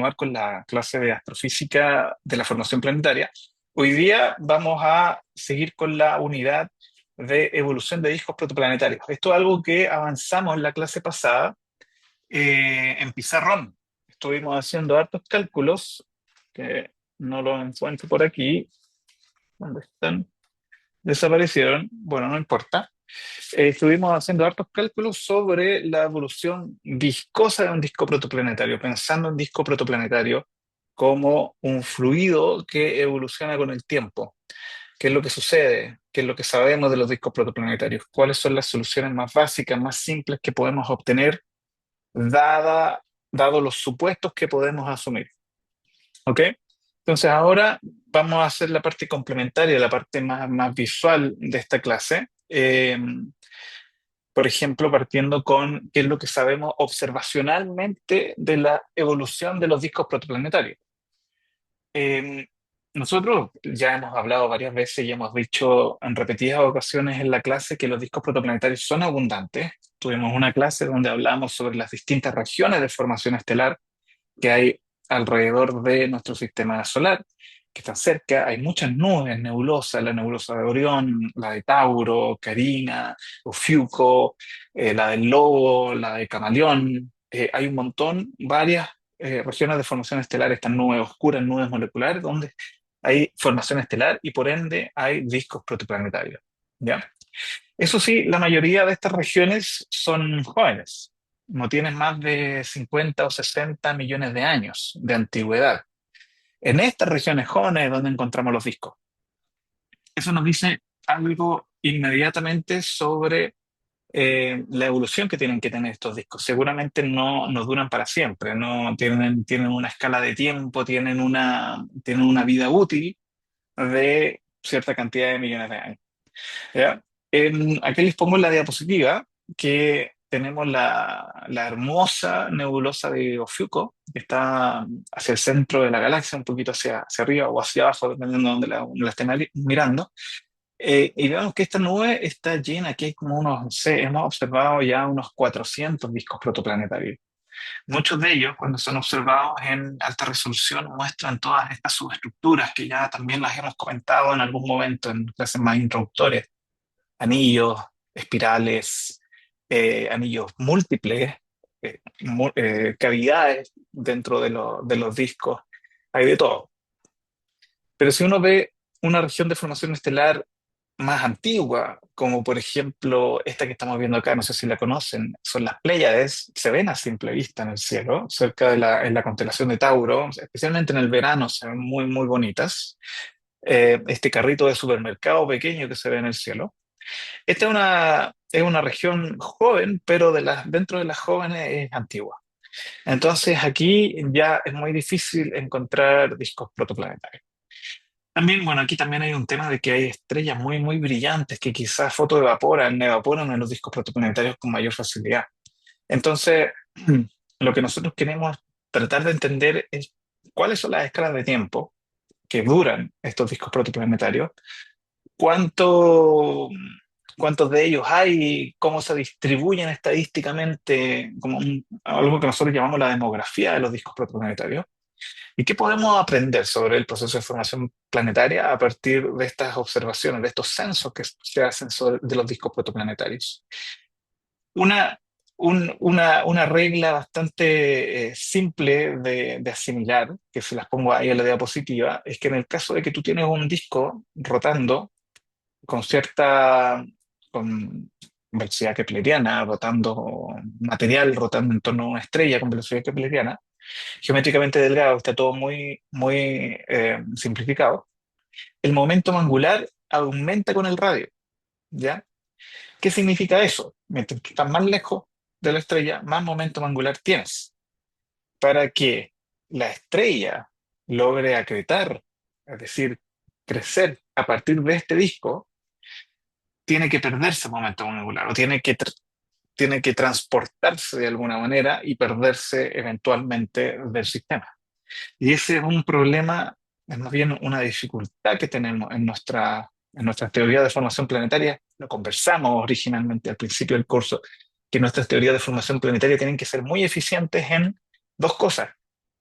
Continuar con la clase de astrofísica de la formación planetaria. Hoy día vamos a seguir con la unidad de evolución de discos protoplanetarios. Esto es algo que avanzamos en la clase pasada en pizarrón. Estuvimos haciendo hartos cálculos, que no los encuentro por aquí. ¿Dónde están? Desaparecieron. Bueno, no importa. Estuvimos haciendo hartos cálculos sobre la evolución viscosa de un disco protoplanetario, pensando en disco protoplanetario como un fluido que evoluciona con el tiempo. ¿Qué es lo que sucede? ¿Qué es lo que sabemos de los discos protoplanetarios? ¿Cuáles son las soluciones más básicas, más simples que podemos obtener, dada, dado los supuestos que podemos asumir? ¿Ok? Entonces ahora vamos a hacer la parte complementaria, la parte más visual de esta clase. Por ejemplo, partiendo con qué es lo que sabemos observacionalmente de la evolución de los discos protoplanetarios. Eh, Nosotros ya hemos hablado varias veces y hemos dicho en repetidas ocasiones en la clase que los discos protoplanetarios son abundantes. Tuvimos una clase donde hablamos sobre las distintas regiones de formación estelar que hay alrededor de nuestro sistema solar, que están cerca. Hay muchas nubes nebulosas, la nebulosa de Orión, la de Tauro, Carina, Ofiuco, la del Lobo, la de Camaleón. Hay un montón, varias regiones de formación estelar, estas nubes oscuras, nubes moleculares, donde hay formación estelar y por ende hay discos protoplanetarios. ¿Ya? Eso sí, la mayoría de estas regiones son jóvenes, no tienen más de 50 o 60 millones de años de antigüedad. En estas regiones jóvenes es donde encontramos los discos. Eso nos dice algo inmediatamente sobre la evolución que tienen que tener estos discos. Seguramente no duran para siempre, no tienen una escala de tiempo, tienen una vida útil de cierta cantidad de millones de años. ¿Ya? Aquí les pongo en la diapositiva que tenemos la hermosa nebulosa de Ofiuco, que está hacia el centro de la galaxia, un poquito hacia arriba o hacia abajo, dependiendo de donde la estén mirando. Y vemos que esta nube está llena, aquí hay como unos, no sé, hemos observado ya unos 400 discos protoplanetarios. Muchos de ellos, cuando son observados en alta resolución, muestran todas estas subestructuras que ya también las hemos comentado en algún momento en clases más introductorias, anillos, espirales, anillos múltiples, cavidades dentro de los discos, hay de todo. Pero si uno ve una región de formación estelar más antigua, como por ejemplo esta que estamos viendo acá, no sé si la conocen, son las Pléyades, se ven a simple vista en el cielo, cerca de en la constelación de Tauro, especialmente en el verano, se ven muy, muy bonitas. Este carrito de supermercado pequeño que se ve en el cielo. Esta es una región joven, pero dentro de las jóvenes es antigua. Entonces aquí ya es muy difícil encontrar discos protoplanetarios. También, bueno, aquí también hay un tema de que hay estrellas muy, muy brillantes que quizás evaporan en los discos protoplanetarios con mayor facilidad. Entonces, lo que nosotros queremos tratar de entender es cuáles son las escalas de tiempo que duran estos discos protoplanetarios, cuánto, cuántos de ellos hay, cómo se distribuyen estadísticamente, como algo que nosotros llamamos la demografía de los discos protoplanetarios, y qué podemos aprender sobre el proceso de formación planetaria a partir de estas observaciones, de estos censos que se hacen de los discos protoplanetarios. Una, una regla bastante simple de asimilar, que se las pongo ahí en la diapositiva, es que en el caso de que tú tienes un disco rotando, con cierta con velocidad kepleriana, rotando material, rotando en torno a una estrella con velocidad kepleriana, geométricamente delgado, está todo muy, muy simplificado, el momento angular aumenta con el radio, ¿ya? ¿Qué significa eso? Mientras tú estás más lejos de la estrella, más momento angular tienes. Para que la estrella logre acretar, es decir, crecer a partir de este disco, tiene que perderse momento angular o tiene que transportarse de alguna manera y perderse eventualmente del sistema. Y ese es un problema, es más bien una dificultad que tenemos en nuestras teorías de formación planetaria. Lo conversamos originalmente al principio del curso, que nuestras teorías de formación planetaria tienen que ser muy eficientes en dos cosas.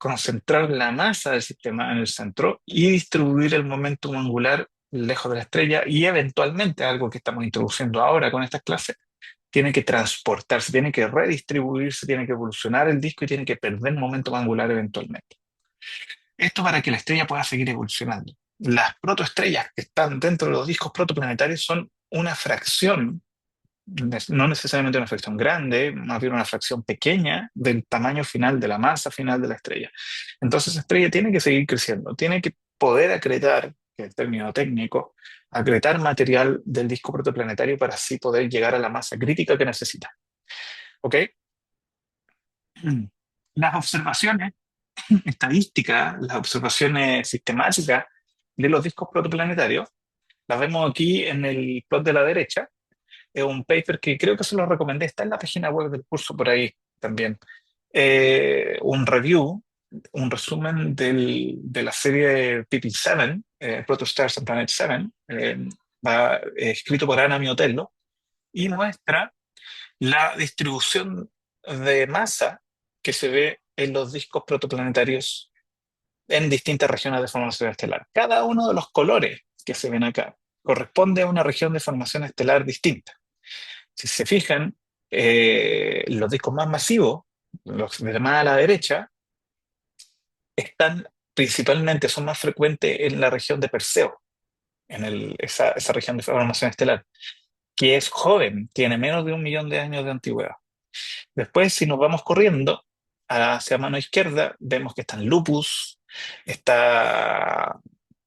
concentrar la masa del sistema en el centro y distribuir el momentum angular lejos de la estrella y eventualmente, algo que estamos introduciendo ahora con estas clases, tiene que transportarse, tiene que redistribuirse, tiene que evolucionar el disco y tiene que perder momentum angular eventualmente. Esto para que la estrella pueda seguir evolucionando. Las protoestrellas que están dentro de los discos protoplanetarios son una fracción, no necesariamente una fracción grande, más bien una fracción pequeña del tamaño final, de la masa final de la estrella. Entonces la estrella tiene que seguir creciendo, tiene que poder acretar, que es el término técnico, acretar material del disco protoplanetario para así poder llegar a la masa crítica que necesita. ¿Ok? Las observaciones estadísticas, las observaciones sistemáticas de los discos protoplanetarios, las vemos aquí en el plot de la derecha. Es un paper que creo que se lo recomendé, está en la página web del curso por ahí también. Un review, un resumen de la serie PP7, Protostars and Planet 7, escrito por Ana Miotello, y muestra la distribución de masa que se ve en los discos protoplanetarios en distintas regiones de formación estelar. Cada uno de los colores que se ven acá corresponde a una región de formación estelar distinta. Si se fijan, los discos más masivos, los de más a la derecha, están principalmente, son más frecuentes en la región de Perseo, en esa región de formación estelar, que es joven, tiene menos de 1 millón de años de antigüedad. Después, si nos vamos corriendo hacia mano izquierda, vemos que están Lupus, está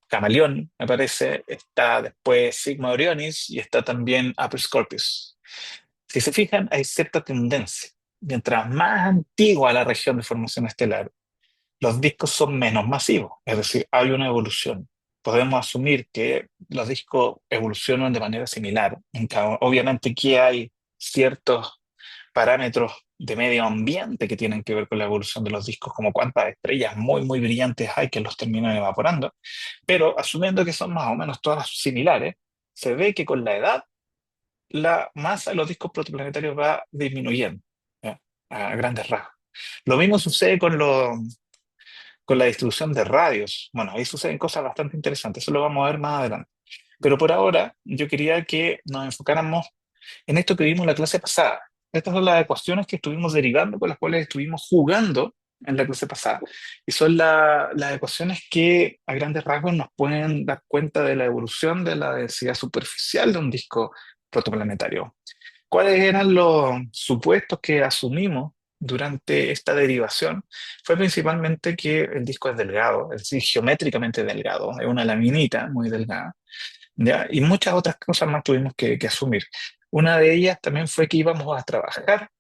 Camaleón, me parece, está después Sigma Orionis y está también Upper Scorpius. Si se fijan, hay cierta tendencia. Mientras más antigua la región de formación estelar, los discos son menos masivos, es decir, hay una evolución. Podemos asumir que los discos evolucionan de manera similar. Obviamente que hay ciertos parámetros de medio ambiente que tienen que ver con la evolución de los discos, como cuántas estrellas muy, muy brillantes hay que los terminan evaporando, pero asumiendo que son más o menos todas similares, se ve que con la edad la masa de los discos protoplanetarios va disminuyendo, ¿ya? A grandes rasgos. Lo mismo sucede con la distribución de radios. Bueno, ahí suceden cosas bastante interesantes, eso lo vamos a ver más adelante. Pero por ahora yo quería que nos enfocáramos en esto que vimos en la clase pasada. Estas son las ecuaciones que estuvimos derivando, con las cuales estuvimos jugando en la clase pasada. Y son las ecuaciones que a grandes rasgos nos pueden dar cuenta de la evolución de la densidad superficial de un disco protoplanetario. ¿Cuáles eran los supuestos que asumimos durante esta derivación? Fue principalmente que el disco es delgado, es decir, geométricamente delgado, es una laminita muy delgada, ¿ya? Y muchas otras cosas más tuvimos que asumir. Una de ellas también fue que íbamos a trabajar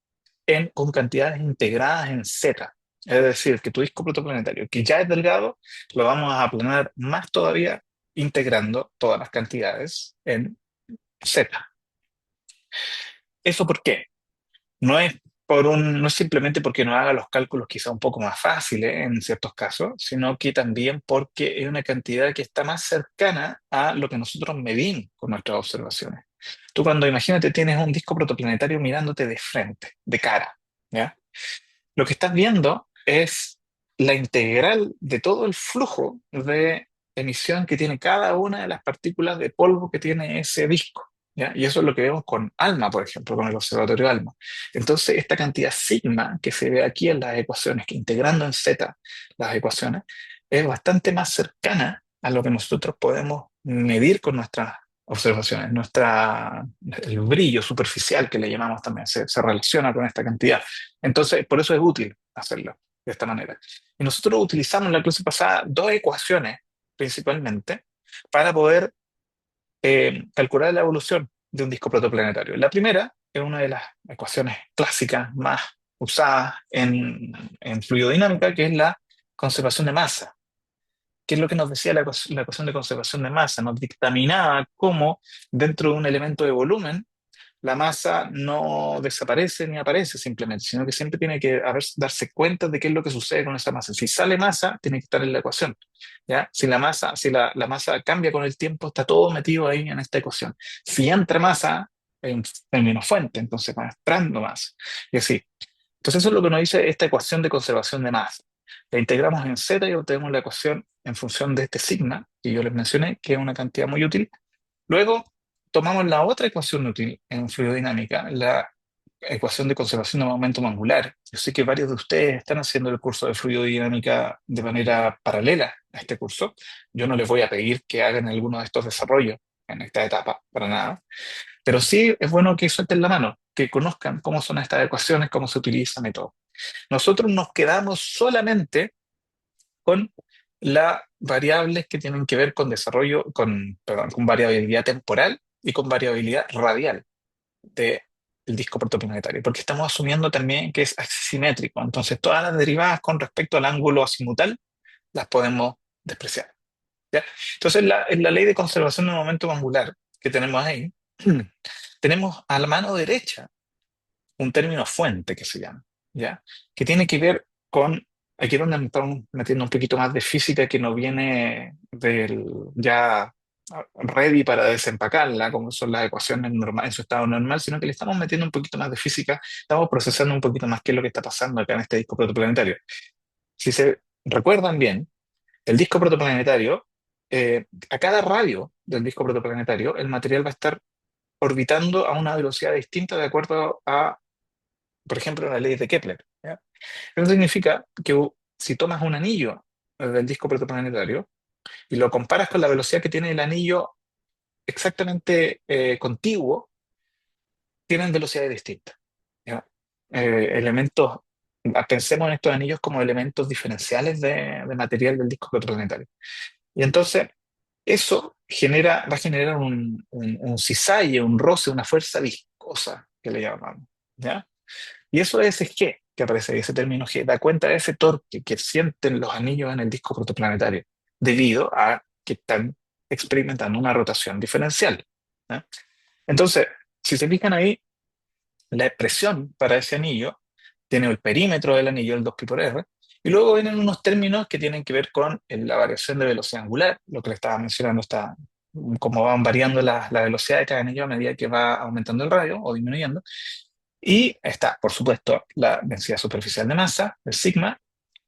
con cantidades integradas en Z. Es decir, que tu disco protoplanetario, que ya es delgado, lo vamos a aplanar más todavía integrando todas las cantidades en Z. ¿Eso por qué? No es simplemente porque nos haga los cálculos quizá un poco más fáciles en ciertos casos, sino que también porque es una cantidad que está más cercana a lo que nosotros medimos con nuestras observaciones. Tú cuando imagínate tienes un disco protoplanetario mirándote de frente, de cara, ¿ya? Lo que estás viendo es la integral de todo el flujo de emisión que tiene cada una de las partículas de polvo que tiene ese disco, ¿ya? Y eso es lo que vemos con ALMA, por ejemplo, con el observatorio ALMA. Entonces, esta cantidad sigma que se ve aquí en las ecuaciones, que integrando en Z las ecuaciones, es bastante más cercana a lo que nosotros podemos medir con nuestras observaciones. El brillo superficial que le llamamos también se relaciona con esta cantidad. Entonces, por eso es útil hacerlo de esta manera. Y nosotros utilizamos en la clase pasada dos ecuaciones principalmente para poder calcular la evolución de un disco protoplanetario. La primera es una de las ecuaciones clásicas más usadas en fluidodinámica, que es la conservación de masa. ¿Qué es lo que nos decía la ecuación de conservación de masa? Nos dictaminaba cómo dentro de un elemento de volumen la masa no desaparece ni aparece simplemente, sino que siempre tiene que darse cuenta de qué es lo que sucede con esa masa. Si sale masa, tiene que estar en la ecuación, ¿ya? Si la masa cambia con el tiempo, está todo metido ahí en esta ecuación. Si entra masa, hay un término fuente, entonces va entrando masa, y así. Entonces eso es lo que nos dice esta ecuación de conservación de masa. La integramos en z y obtenemos la ecuación en función de este sigma que yo les mencioné, que es una cantidad muy útil. Luego tomamos la otra ecuación útil en fluidodinámica, la ecuación de conservación de momentum angular. Yo sé que varios de ustedes están haciendo el curso de fluidodinámica de manera paralela a este curso. Yo no les voy a pedir que hagan alguno de estos desarrollos en esta etapa, para nada. Pero sí es bueno que suelten la mano, que conozcan cómo son estas ecuaciones, cómo se utilizan y todo. Nosotros nos quedamos solamente con las variables que tienen que ver con desarrollo, perdón, con variabilidad temporal y con variabilidad radial del disco protoplanetario, porque estamos asumiendo también que es axisimétrico. Entonces, todas las derivadas con respecto al ángulo azimutal las podemos despreciar. ¿Ya? Entonces, en la ley de conservación del momento angular que tenemos ahí, tenemos a la mano derecha un término fuente que se llama, ¿ya? Que tiene que ver con, aquí es donde estamos metiendo un poquito más de física que no viene del ya ready para desempacarla, como son las ecuaciones normales en su estado normal, sino que le estamos metiendo un poquito más de física, estamos procesando un poquito más qué es lo que está pasando acá en este disco protoplanetario. Si se recuerdan bien, el disco protoplanetario, a cada radio del disco protoplanetario, el material va a estar orbitando a una velocidad distinta de acuerdo a, por ejemplo, la ley de Kepler. ¿Ya? Eso significa que si tomas un anillo del disco protoplanetario y lo comparas con la velocidad que tiene el anillo exactamente contiguo, tienen velocidades distintas. ¿Ya? Elementos, pensemos en estos anillos como elementos diferenciales de material del disco protoplanetario. Y entonces, eso va a generar un cisalle, un roce, una fuerza viscosa, que le llamamos. ¿Ya? Y eso es ese G que aparece ahí, ese término G, da cuenta de ese torque que sienten los anillos en el disco protoplanetario, debido a que están experimentando una rotación diferencial. ¿Ya? Entonces, si se fijan ahí, la expresión para ese anillo tiene el perímetro del anillo, el 2pi por r, y luego vienen unos términos que tienen que ver con la variación de velocidad angular, lo que le estaba mencionando, está cómo van variando la velocidad de cada anillo a medida que va aumentando el radio o disminuyendo. Y está, por supuesto, la densidad superficial de masa, el sigma,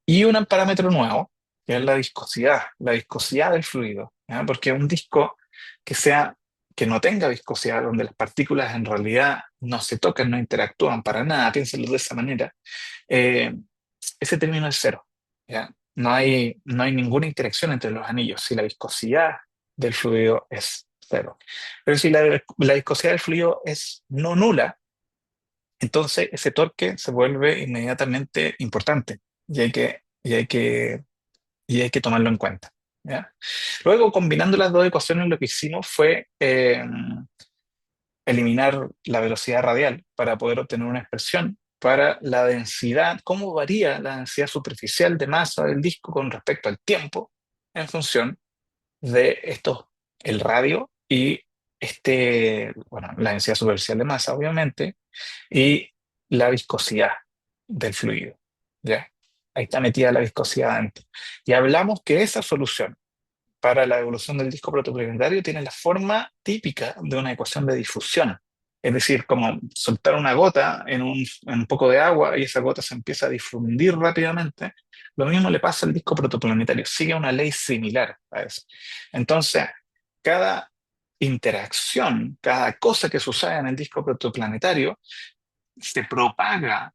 y un parámetro nuevo, que es la viscosidad del fluido. ¿Ya? Porque un disco que sea, que no tenga viscosidad, donde las partículas en realidad no se tocan, no interactúan para nada, piénsenlo de esa manera, eh, ese término es cero. ¿Ya? No hay ninguna interacción entre los anillos si la viscosidad del fluido es cero. Pero si la viscosidad del fluido es no nula, entonces ese torque se vuelve inmediatamente importante y hay que tomarlo en cuenta. ¿Ya? Luego, combinando las dos ecuaciones, lo que hicimos fue eliminar la velocidad radial para poder obtener una expresión para la densidad, cómo varía la densidad superficial de masa del disco con respecto al tiempo en función de estos, el radio y bueno, la densidad superficial de masa, obviamente, y la viscosidad del fluido. ¿Ya? Ahí está metida la viscosidad dentro. Y hablamos que esa solución para la evolución del disco protoplanetario tiene la forma típica de una ecuación de difusión. Es decir, como soltar una gota en un poco de agua y esa gota se empieza a difundir rápidamente. Lo mismo le pasa al disco protoplanetario, sigue una ley similar a eso. Entonces, cada interacción, cada cosa que sucede en el disco protoplanetario se propaga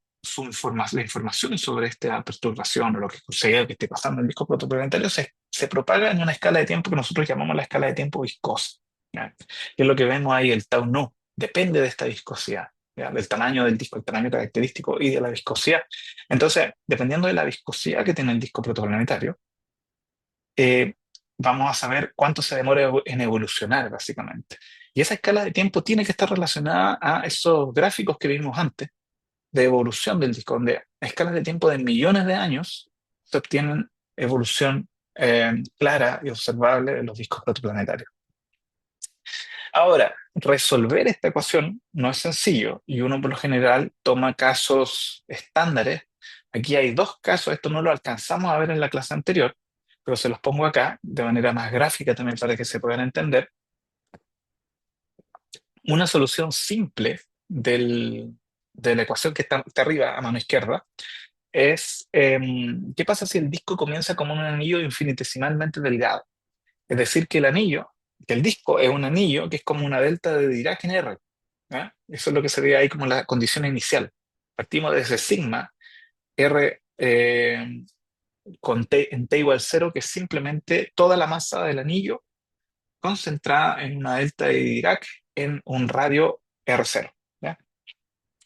la información sobre esta perturbación o lo que sucede, que esté pasando en el disco protoplanetario, se propaga en una escala de tiempo que nosotros llamamos la escala de tiempo viscosa. ¿Ya? Y es lo que vemos ahí, el tau nu, depende de esta viscosidad, ¿ya? Del tamaño del disco, el tamaño característico y de la viscosidad. Entonces, dependiendo de la viscosidad que tiene el disco protoplanetario, eh, vamos a saber cuánto se demora en evolucionar, básicamente. Y esa escala de tiempo tiene que estar relacionada a esos gráficos que vimos antes de evolución del disco, donde a escalas de tiempo de millones de años se obtienen evolución clara y observable de los discos protoplanetarios. Ahora, resolver esta ecuación no es sencillo y uno por lo general toma casos estándares. Aquí hay dos casos, esto no lo alcanzamos a ver en la clase anterior, pero se los pongo acá de manera más gráfica también para que se puedan entender. Una solución simple de la ecuación que está arriba a mano izquierda es, ¿qué pasa si el disco comienza como un anillo infinitesimalmente delgado? Es decir, que el anillo, que el disco es un anillo que es como una delta de Dirac en R. ¿Ya? Eso es lo que se ve ahí como la condición inicial. Partimos de ese sigma R con T, en T igual cero, que es simplemente toda la masa del anillo concentrada en una delta de Dirac en un radio R0. ¿Ya?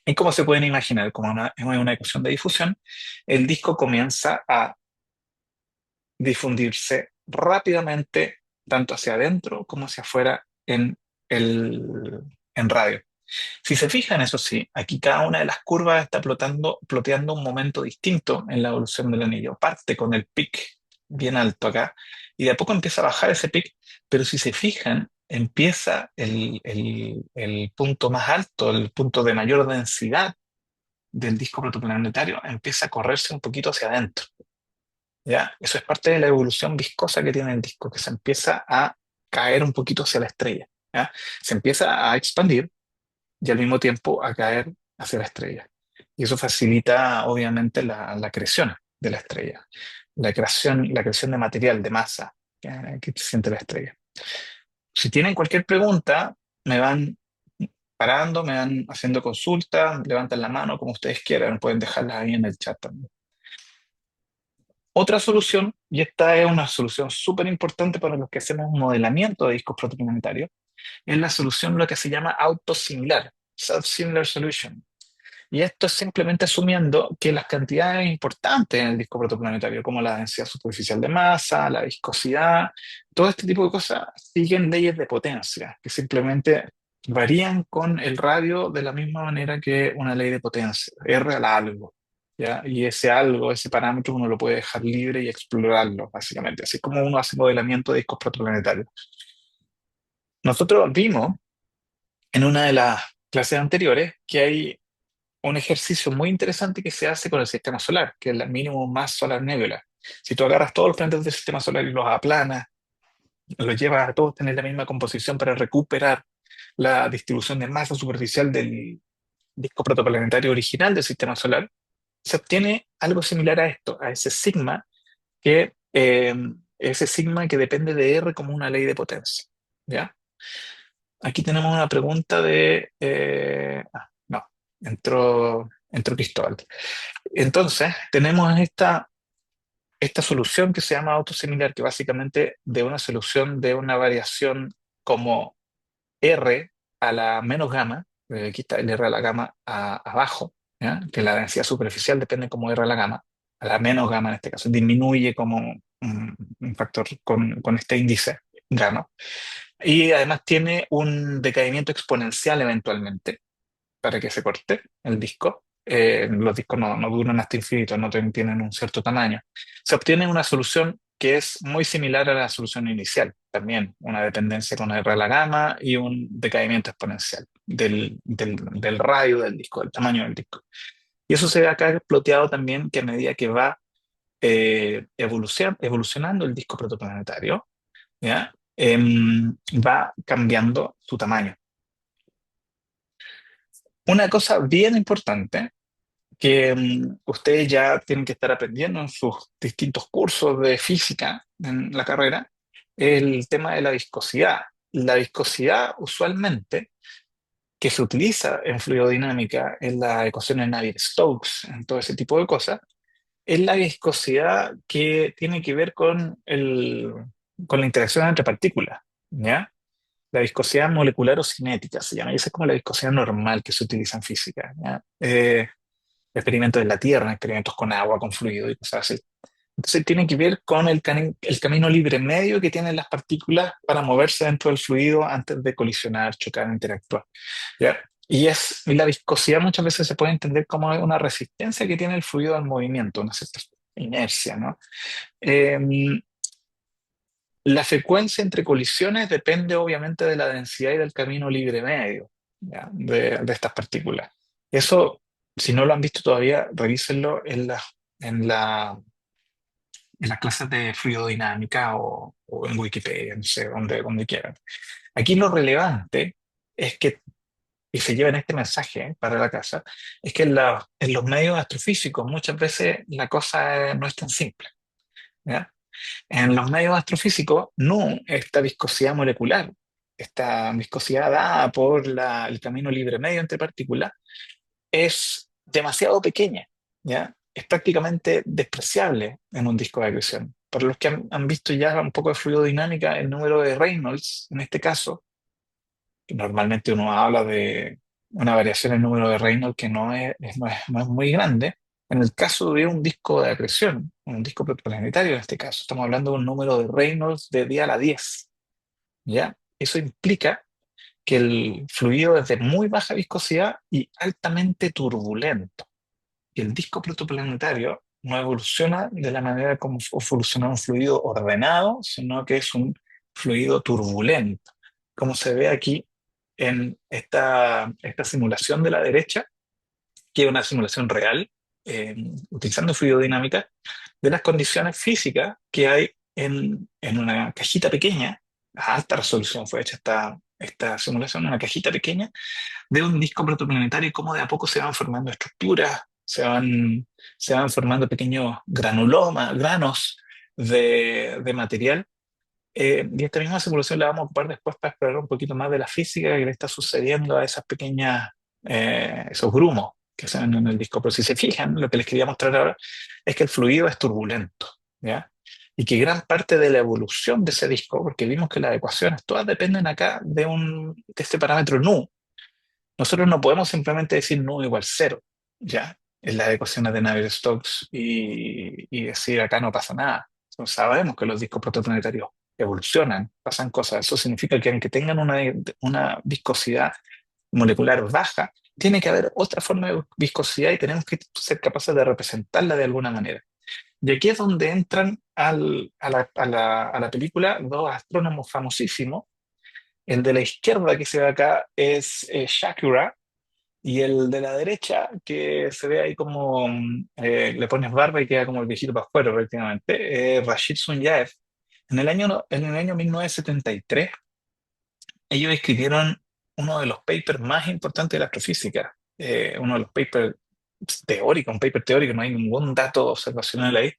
Y como se pueden imaginar, como en una ecuación de difusión, el disco comienza a difundirse rápidamente, tanto hacia adentro como hacia afuera en radio. Si se fijan, eso sí, aquí cada una de las curvas está ploteando un momento distinto en la evolución del anillo. Parte con el pic bien alto acá y de a poco empieza a bajar ese pic, pero si se fijan, empieza el punto más alto, el punto de mayor densidad del disco protoplanetario, empieza a correrse un poquito hacia adentro. ¿Ya? Eso es parte de la evolución viscosa que tiene el disco, que se empieza a caer un poquito hacia la estrella. ¿Ya? Se empieza a expandir y al mismo tiempo a caer hacia la estrella. Y eso facilita, obviamente, la creación de la estrella, la creación de material, de masa que siente la estrella. Si tienen cualquier pregunta, me van parando, me van haciendo consultas, levantan la mano como ustedes quieran, pueden dejarlas ahí en el chat también. Otra solución, y esta es una solución súper importante para los que hacemos modelamiento de discos protoplanetarios, es la solución lo que se llama autosimilar, self-similar solution. Y esto es simplemente asumiendo que las cantidades importantes en el disco protoplanetario, como la densidad superficial de masa, la viscosidad, todo este tipo de cosas, siguen leyes de potencia, que simplemente varían con el radio de la misma manera que una ley de potencia, R al algo. ¿Ya? Y ese algo, ese parámetro, uno lo puede dejar libre y explorarlo, básicamente. Así es como uno hace modelamiento de discos protoplanetarios. Nosotros vimos en una de las clases anteriores que hay un ejercicio muy interesante que se hace con el sistema solar, que es la Minimum Mass Solar Nebula. Si tú agarras todos los planetas del sistema solar y los aplanas, los llevas a todos tener la misma composición para recuperar la distribución de masa superficial del disco protoplanetario original del sistema solar, se obtiene algo similar a esto, a ese sigma que depende de R como una ley de potencia. ¿Ya? Aquí tenemos una pregunta no, entró Cristóbal. Entonces, tenemos esta solución que se llama autosimilar, que básicamente de una solución de una variación como R a la menos gamma, aquí está el R a la gamma abajo, ¿ya? Que la densidad superficial depende como R a la gamma, a la menos gamma en este caso, disminuye como un factor con este índice gamma. Y además tiene un decaimiento exponencial eventualmente para que se corte el disco. Los discos no duran hasta infinito, no tienen un cierto tamaño. Se obtiene una solución que es muy similar a la solución inicial, también una dependencia con R a la gamma y un decaimiento exponencial del radio del disco, del tamaño del disco. Y eso se ve acá ploteado también que a medida que va evolucionando el disco protoplanetario, ¿ya? Va cambiando su tamaño. Una cosa bien importante que ustedes ya tienen que estar aprendiendo en sus distintos cursos de física en la carrera, es el tema de la viscosidad. La viscosidad usualmente que se utiliza en fluidodinámica, en las ecuaciones Navier-Stokes, en todo ese tipo de cosas, es la viscosidad que tiene que ver con la interacción entre partículas, ¿ya? La viscosidad molecular o cinética se llama, y esa es como la viscosidad normal que se utiliza en física, ¿ya? Experimentos en la Tierra, experimentos con agua, con fluido y cosas así. Entonces tiene que ver con el camino libre medio que tienen las partículas para moverse dentro del fluido antes de colisionar, chocar, interactuar. ¿Ya? Y la viscosidad muchas veces se puede entender como una resistencia que tiene el fluido al movimiento, una cierta inercia, ¿no? Eh, la frecuencia entre colisiones depende obviamente de la densidad y del camino libre medio, ¿ya? De estas partículas. Eso, si no lo han visto todavía, revísenlo en en las clases de fluidodinámica o en Wikipedia, no sé, donde quieran. Aquí lo relevante es que y se lleven este mensaje para la casa, es que en los medios astrofísicos muchas veces la cosa no es tan simple. ¿Ya? En los medios astrofísicos, no esta viscosidad molecular, esta viscosidad dada por el camino libre medio entre partículas, es demasiado pequeña, ¿ya? Es prácticamente despreciable en un disco de acreción. Para los que han visto ya un poco de fluidodinámica, el número de Reynolds, en este caso, que normalmente uno habla de una variación en el número de Reynolds que no es muy grande. En el caso de un disco de acreción, un disco protoplanetario en este caso, estamos hablando de un número de Reynolds de 10 a la 10, ¿ya? Eso implica que el fluido es de muy baja viscosidad y altamente turbulento. Y el disco protoplanetario no evoluciona de la manera como evoluciona un fluido ordenado, sino que es un fluido turbulento, como se ve aquí en esta simulación de la derecha, que es una simulación real, utilizando fluidodinámica, de las condiciones físicas que hay en una cajita pequeña. A alta resolución fue hecha esta simulación, una cajita pequeña de un disco protoplanetario y cómo de a poco se van formando estructuras, se van formando pequeños granos de material. Y esta misma simulación la vamos a ocupar después para explorar un poquito más de la física que le está sucediendo a esas pequeñas, esos grumos que se ven en el disco. Pero si se fijan, lo que les quería mostrar ahora es que el fluido es turbulento, ¿ya? Y que gran parte de la evolución de ese disco, porque vimos que las ecuaciones todas dependen acá de este parámetro nu. Nosotros no podemos simplemente decir nu igual cero, ¿ya? En las ecuaciones de Navier-Stokes y decir acá no pasa nada. Entonces, sabemos que los discos protoplanetarios evolucionan, pasan cosas. Eso significa que aunque tengan una viscosidad molecular baja, tiene que haber otra forma de viscosidad y tenemos que ser capaces de representarla de alguna manera. Y aquí es donde entran a la película dos astrónomos famosísimos. El de la izquierda que se ve acá es Shakura, y el de la derecha, que se ve ahí como le pones barba y queda como el viejito pascuero prácticamente, Rashid Sunyaev. En el año 1973, ellos escribieron uno de los papers más importantes de la astrofísica, uno de los papers teóricos, un paper teórico, no hay ningún dato observacional ahí,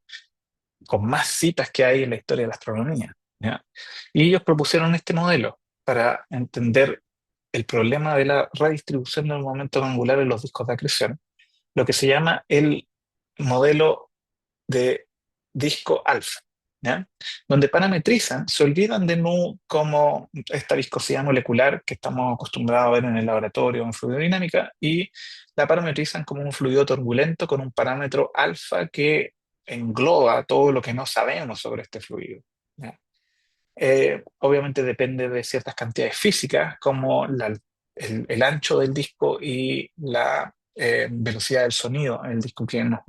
con más citas que hay en la historia de la astronomía, ¿ya? Y ellos propusieron este modelo para entender el problema de la redistribución del momento angular en los discos de acreción, lo que se llama el modelo de disco alfa, ¿ya? Donde parametrizan, se olvidan de nu como esta viscosidad molecular que estamos acostumbrados a ver en el laboratorio en fluidodinámica y la parametrizan como un fluido turbulento con un parámetro alfa que engloba todo lo que no sabemos sobre este fluido, ¿ya? Obviamente depende de ciertas cantidades físicas, como el ancho del disco y la velocidad del sonido en el disco, que nos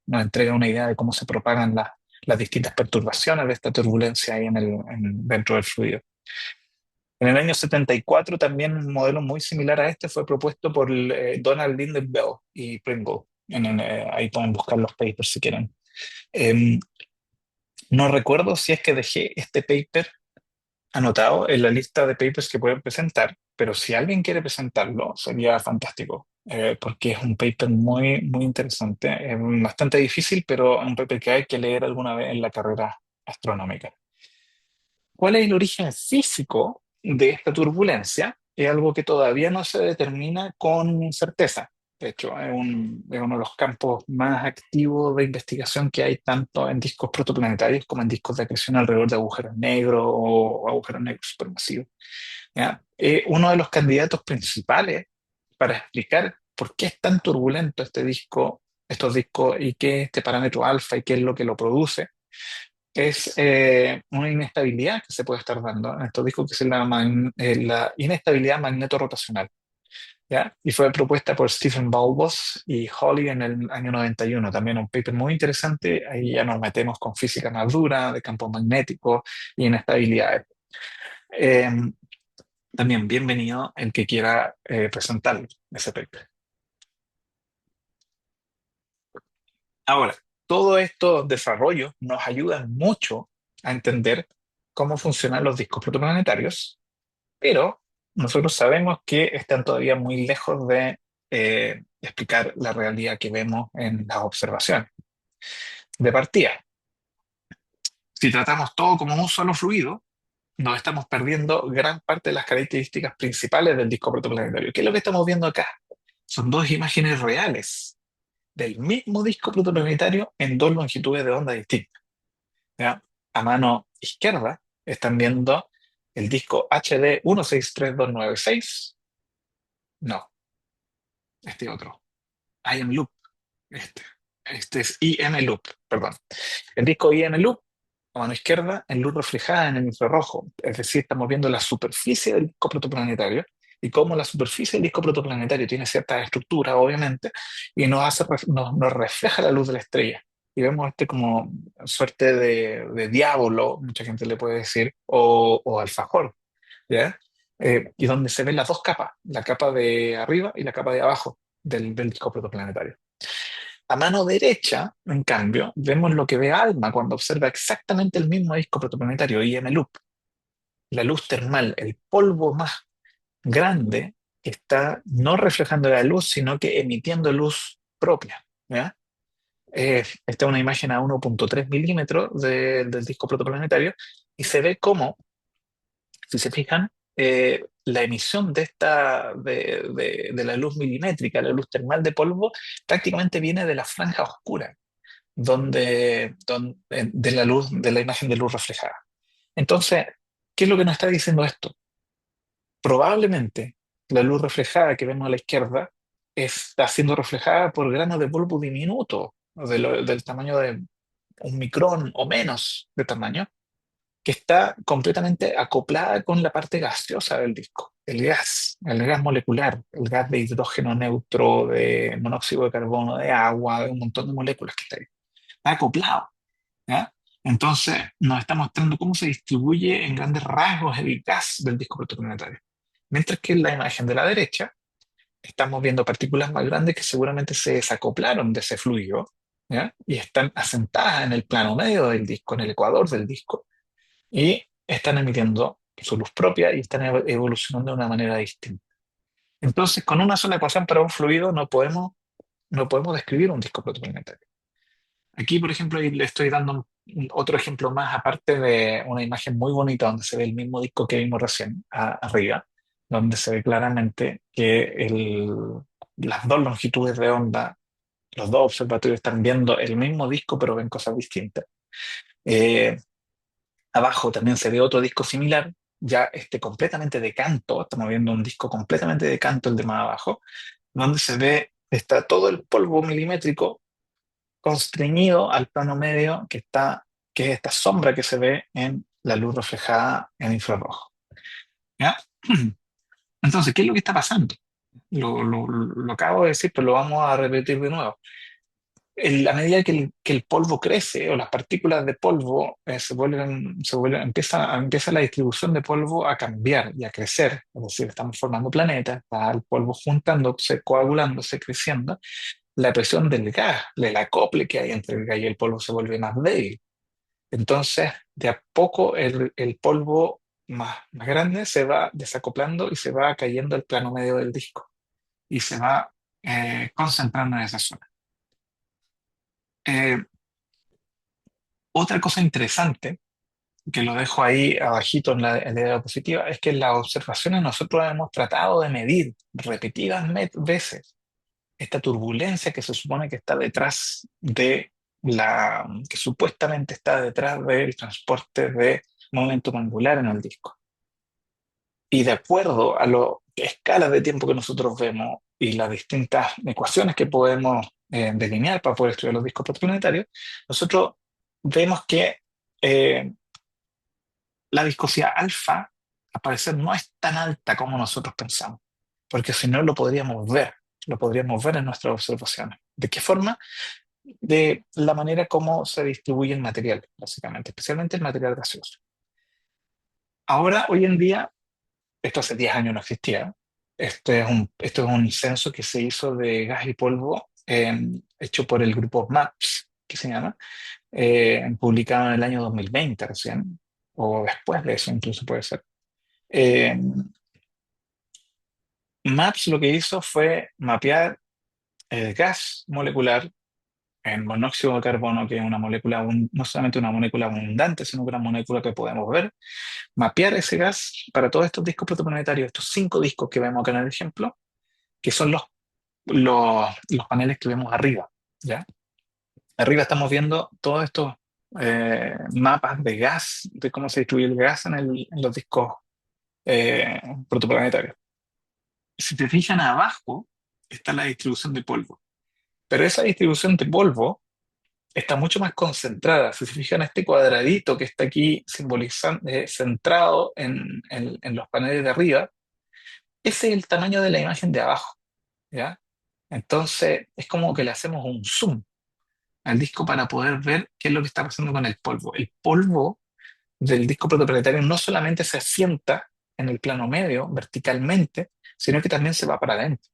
entrega una idea de cómo se propagan las distintas perturbaciones de esta turbulencia ahí dentro del fluido. En el año 74 también un modelo muy similar a este fue propuesto por Donald Lindenbell y Pringle. Ahí pueden buscar los papers si quieren. Em, no recuerdo si es que dejé este paper anotado en la lista de papers que pueden presentar, pero si alguien quiere presentarlo, sería fantástico, porque es un paper muy, muy interesante. Es bastante difícil, pero es un paper que hay que leer alguna vez en la carrera astronómica. ¿Cuál es el origen físico de esta turbulencia? Es algo que todavía no se determina con certeza. De hecho, es uno de los campos más activos de investigación que hay tanto en discos protoplanetarios como en discos de acreción alrededor de agujeros negros o agujeros negros supermasivos, ¿ya? Uno de los candidatos principales para explicar por qué es tan turbulento estos discos y qué es este parámetro alfa y qué es lo que lo produce, es una inestabilidad que se puede estar dando en estos discos, que es la inestabilidad magnetorrotacional, ¿ya? Y fue propuesta por Stephen Balbos y Hawley en el año 91. También un paper muy interesante. Ahí ya nos metemos con física más dura, de campos magnéticos y inestabilidades. Eh, También bienvenido el que quiera presentar ese paper. Ahora, todos estos desarrollos nos ayudan mucho a entender cómo funcionan los discos protoplanetarios, pero nosotros sabemos que están todavía muy lejos de explicar la realidad que vemos en las observaciones. De partida, si tratamos todo como un solo fluido, nos estamos perdiendo gran parte de las características principales del disco protoplanetario. ¿Qué es lo que estamos viendo acá? Son dos imágenes reales del mismo disco protoplanetario en dos longitudes de onda distintas. ¿Ya? A mano izquierda están viendo el disco HD 163296. No, este otro. IM Loop. Este. Este es IM Loop, perdón. El disco IM Loop, a mano izquierda, en luz reflejada en el infrarrojo. Es decir, estamos viendo la superficie del disco protoplanetario y cómo la superficie del disco protoplanetario tiene cierta estructura, obviamente, y nos refleja la luz de la estrella. Y vemos este como suerte de diablo, mucha gente le puede decir, o alfajor, ¿ya? Y donde se ven las dos capas, la capa de arriba y la capa de abajo del disco protoplanetario. A mano derecha, en cambio, vemos lo que ve ALMA cuando observa exactamente el mismo disco protoplanetario, IM-Loop. La luz termal, el polvo más grande, está no reflejando la luz, sino que emitiendo luz propia. ¿Ya? Esta es una imagen a 1,3 milímetros del disco protoplanetario y se ve cómo, si se fijan, la emisión de la luz milimétrica, la luz termal de polvo, prácticamente viene de la franja oscura de la luz, de la imagen de luz reflejada. Entonces, ¿qué es lo que nos está diciendo esto? Probablemente la luz reflejada que vemos a la izquierda está siendo reflejada por granos de polvo diminuto, del tamaño de un micrón o menos de tamaño, que está completamente acoplada con la parte gaseosa del disco, el gas molecular, el gas de hidrógeno neutro, de monóxido de carbono, de agua, de un montón de moléculas que está ahí. Está acoplado. ¿Ya? Entonces, nos está mostrando cómo se distribuye en grandes rasgos el gas del disco protoplanetario. Mientras que en la imagen de la derecha estamos viendo partículas más grandes que seguramente se desacoplaron de ese fluido, ¿ya? Y están asentadas en el plano medio del disco, en el ecuador del disco, y están emitiendo su luz propia y están evolucionando de una manera distinta. Entonces, con una sola ecuación para un fluido no podemos describir un disco protoplanetario. Aquí, por ejemplo, ahí le estoy dando otro ejemplo más, aparte de una imagen muy bonita donde se ve el mismo disco que vimos recién arriba, donde se ve claramente que las dos longitudes de onda, los dos observatorios están viendo el mismo disco, pero ven cosas distintas. Eh, Abajo también se ve otro disco similar, ya completamente de canto, estamos viendo un disco completamente de canto, el de más abajo, donde se ve, está todo el polvo milimétrico constreñido al plano medio que es esta sombra que se ve en la luz reflejada en infrarrojo. ¿Ya? Entonces, ¿qué es lo que está pasando? Lo acabo de decir, pero lo vamos a repetir de nuevo. A medida que el polvo crece o las partículas de polvo empieza la distribución de polvo a cambiar y a crecer, es decir, estamos formando planetas, está el polvo juntándose, coagulándose, creciendo, la presión del gas, del acople que hay entre el gas y el polvo se vuelve más débil. Entonces, de a poco el polvo más grande se va desacoplando y se va cayendo al plano medio del disco y se va concentrando en esa zona. Eh, Otra cosa interesante, que lo dejo ahí abajito en la diapositiva, es que en las observaciones nosotros hemos tratado de medir repetidas veces esta turbulencia que se supone que está detrás que supuestamente está detrás del transporte de momento angular en el disco. Y de acuerdo a las escalas de tiempo que nosotros vemos y las distintas ecuaciones que podemos delinear para poder estudiar los discos protoplanetarios, nosotros vemos que eh, la viscosidad alfa, al parecer, no es tan alta como nosotros pensamos, porque si no lo podríamos ver en nuestras observaciones. ¿De qué forma? De la manera como se distribuye el material, básicamente, especialmente el material gaseoso. Ahora, hoy en día, esto hace 10 años no existía. Esto es un censo que se hizo de gas y polvo, hecho por el grupo MAPS, que se llama, publicado en el año 2020 recién, o después de eso incluso puede ser. Eh, MAPS lo que hizo fue mapear el gas molecular en monóxido de carbono, que es una molécula, no solamente una molécula abundante, sino que una molécula que podemos ver, mapear ese gas para todos estos discos protoplanetarios, estos 5 discos que vemos acá en el ejemplo, que son los paneles que vemos arriba, ¿ya? Arriba estamos viendo todos estos mapas de gas, de cómo se distribuye el gas en los discos protoplanetarios. Si te fijan abajo, está la distribución de polvo. Pero esa distribución de polvo está mucho más concentrada. Si se fijan, este cuadradito que está aquí simbolizando, centrado en los paneles de arriba, ese es el tamaño de la imagen de abajo, ¿ya? Entonces, es como que le hacemos un zoom al disco para poder ver qué es lo que está pasando con el polvo. El polvo del disco protoplanetario no solamente se asienta en el plano medio, verticalmente, sino que también se va para adentro,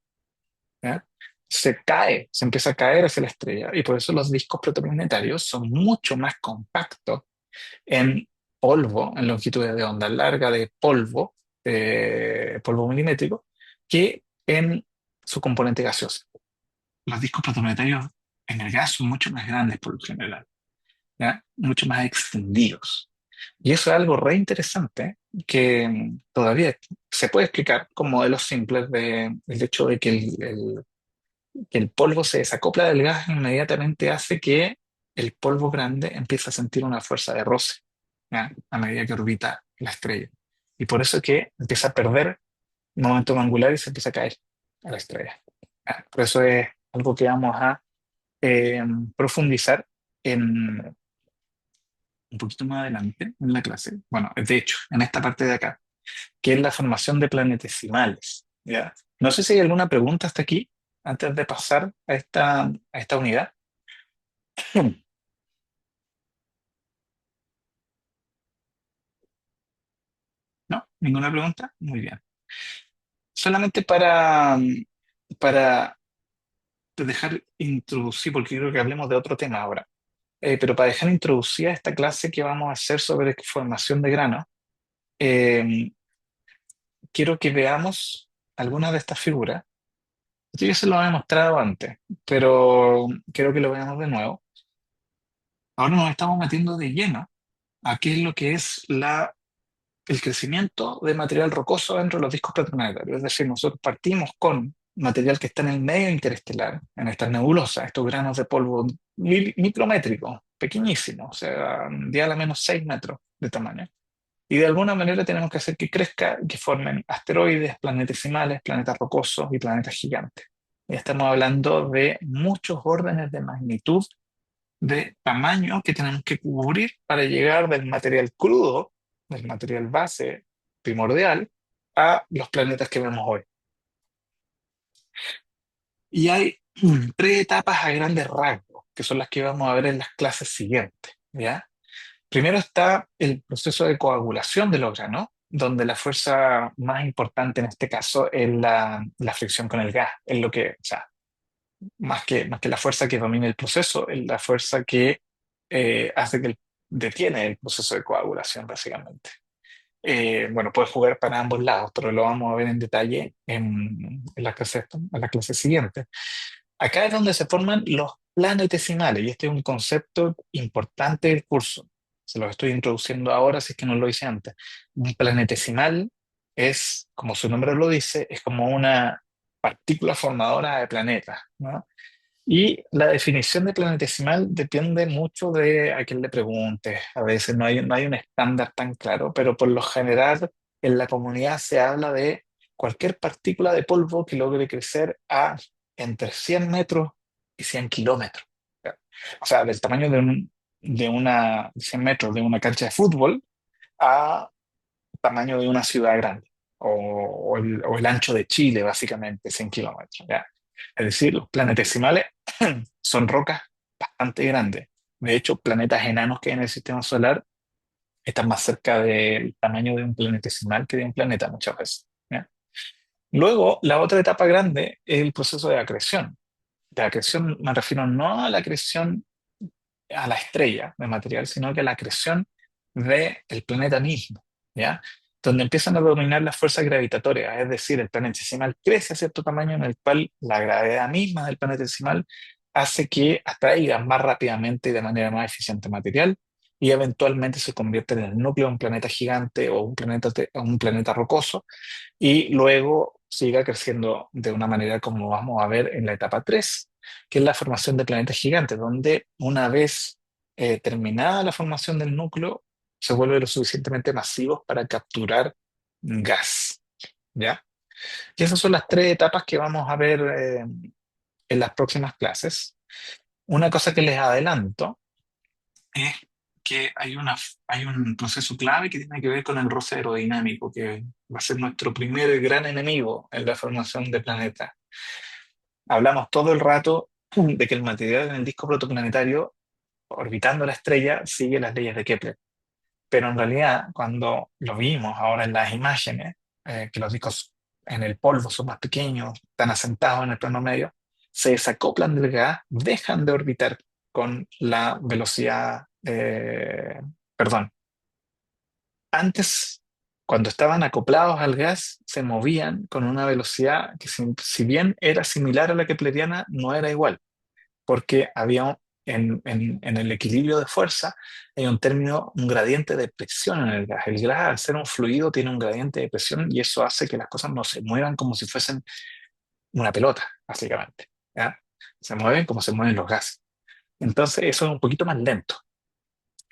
¿ya? Se cae, se empieza a caer hacia la estrella, y por eso los discos protoplanetarios son mucho más compactos en polvo, en longitudes de onda larga de polvo milimétrico, que en su componente gaseoso. Los discos protoplanetarios en el gas son mucho más grandes por lo general, ¿ya? Mucho más extendidos. Y eso es algo re interesante que todavía se puede explicar con modelos simples del hecho de que que el polvo se desacopla del gas e inmediatamente hace que el polvo grande empiece a sentir una fuerza de roce, ¿ya? A medida que orbita la estrella. Y por eso es que empieza a perder momento angular y se empieza a caer a la estrella, ¿ya? Por eso es algo que vamos a eh, profundizar en un poquito más adelante en la clase. Bueno, de hecho, en esta parte de acá, que es la formación de planetesimales, ¿ya? No sé si hay alguna pregunta hasta aquí, antes de pasar a esta unidad. ¿No? ¿Ninguna pregunta? Muy bien. Solamente para dejar introducir, porque creo que hablemos de otro tema ahora, pero para dejar introducida esta clase que vamos a hacer sobre formación de grano, eh, quiero que veamos algunas de estas figuras. Esto ya se lo he mostrado antes, pero quiero que lo veamos de nuevo. Ahora nos estamos metiendo de lleno a qué es lo que es el crecimiento de material rocoso dentro de los discos protoplanetarios. Es decir, nosotros partimos con material que está en el medio interestelar, en estas nebulosas, estos granos de polvo micrométricos, pequeñísimos, o sea, de a la menos 6 metros de tamaño. Y de alguna manera tenemos que hacer que crezca, que formen asteroides, planetesimales, planetas rocosos y planetas gigantes. Y estamos hablando de muchos órdenes de magnitud de tamaño que tenemos que cubrir para llegar del material crudo, del material base primordial, a los planetas que vemos hoy. Y hay 3 etapas a grandes rasgos, que son las que vamos a ver en las clases siguientes, ¿ya? Primero está el proceso de coagulación del órgano, donde la fuerza más importante en este caso es la fricción con el gas, es lo que, o sea, más que la fuerza que domina el proceso, es la fuerza que hace que detiene el proceso de coagulación, básicamente. Bueno, puede jugar para ambos lados, pero lo vamos a ver en detalle en la clase siguiente. Acá es donde se forman los planetesimales, y este es un concepto importante del curso. Se los estoy introduciendo ahora, si es que no lo hice antes. Un planetesimal es, como su nombre lo dice, es como una partícula formadora de planetas, ¿no? Y la definición de planetesimal depende mucho de a quién le preguntes. A veces no hay un estándar tan claro, pero por lo general en la comunidad se habla de cualquier partícula de polvo que logre crecer a entre 100 metros y 100 kilómetros. O sea, del tamaño de 100 metros de una cancha de fútbol a tamaño de una ciudad grande, o el ancho de Chile, básicamente, 100 kilómetros, ¿ya? Es decir, los planetesimales son rocas bastante grandes. De hecho, planetas enanos que hay en el sistema solar están más cerca del tamaño de un planetesimal que de un planeta muchas veces, ¿ya? Luego, la otra etapa grande es el proceso de acreción. De acreción me refiero no a la acreción a la estrella de material, sino que a la acreción del planeta mismo, ¿ya? donde empiezan a dominar las fuerzas gravitatorias, es decir, el planetesimal crece a cierto tamaño en el cual la gravedad misma del planetesimal hace que atraiga más rápidamente y de manera más eficiente material y eventualmente se convierte en el núcleo de un planeta gigante o o un planeta rocoso y luego siga creciendo de una manera como vamos a ver en la etapa 3, que es la formación de planetas gigantes, donde una vez terminada la formación del núcleo, se vuelve lo suficientemente masivos para capturar gas, ¿ya? Y esas son las tres etapas que vamos a ver en las próximas clases. Una cosa que les adelanto es que hay un proceso clave que tiene que ver con el roce aerodinámico, que va a ser nuestro primer gran enemigo en la formación de planetas. Hablamos todo el rato de que el material en el disco protoplanetario, orbitando la estrella, sigue las leyes de Kepler. Pero en realidad, cuando lo vimos ahora en las imágenes, que los discos en el polvo son más pequeños, están asentados en el plano medio, se desacoplan del gas, dejan de orbitar con la velocidad, perdón, antes, cuando estaban acoplados al gas, se movían con una velocidad que si bien era similar a la kepleriana, no era igual porque había en el equilibrio de fuerza, hay un término, un gradiente de presión en el gas. El gas, al ser un fluido, tiene un gradiente de presión y eso hace que las cosas no se muevan como si fuesen una pelota, básicamente. ¿Ya? Se mueven como se mueven los gases. Entonces, eso es un poquito más lento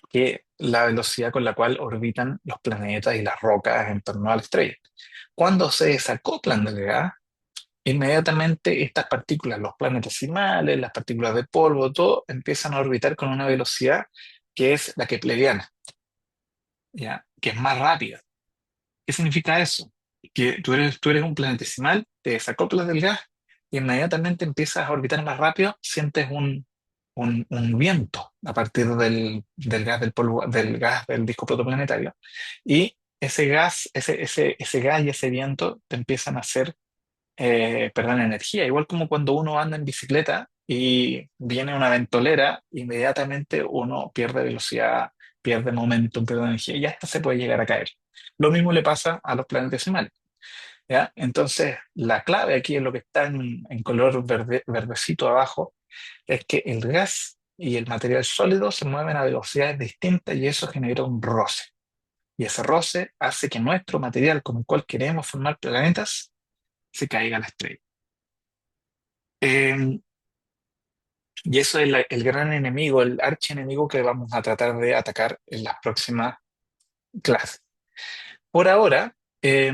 que la velocidad con la cual orbitan los planetas y las rocas en torno a la estrella. Cuando se desacoplan del gas, inmediatamente estas partículas, los planetesimales, las partículas de polvo, todo empiezan a orbitar con una velocidad que es la kepleriana, ¿ya? Que es más rápida. ¿Qué significa eso? Que tú eres un planetesimal, te desacoplas del gas y inmediatamente empiezas a orbitar más rápido, sientes un viento a partir del gas del polvo, del gas del disco protoplanetario. Y ese gas, ese gas y ese viento te empiezan a hacer perdón, energía. Igual como cuando uno anda en bicicleta y viene una ventolera, inmediatamente uno pierde velocidad, pierde momentum, pierde energía y hasta se puede llegar a caer. Lo mismo le pasa a los planetesimales, ¿ya? Entonces, la clave aquí en lo que está en color verdecito abajo es que el gas y el material sólido se mueven a velocidades distintas y eso genera un roce. Y ese roce hace que nuestro material con el cual queremos formar planetas se caiga a la estrella. Eh, y eso es el gran enemigo, el archienemigo que vamos a tratar de atacar en las próximas clases. Por ahora,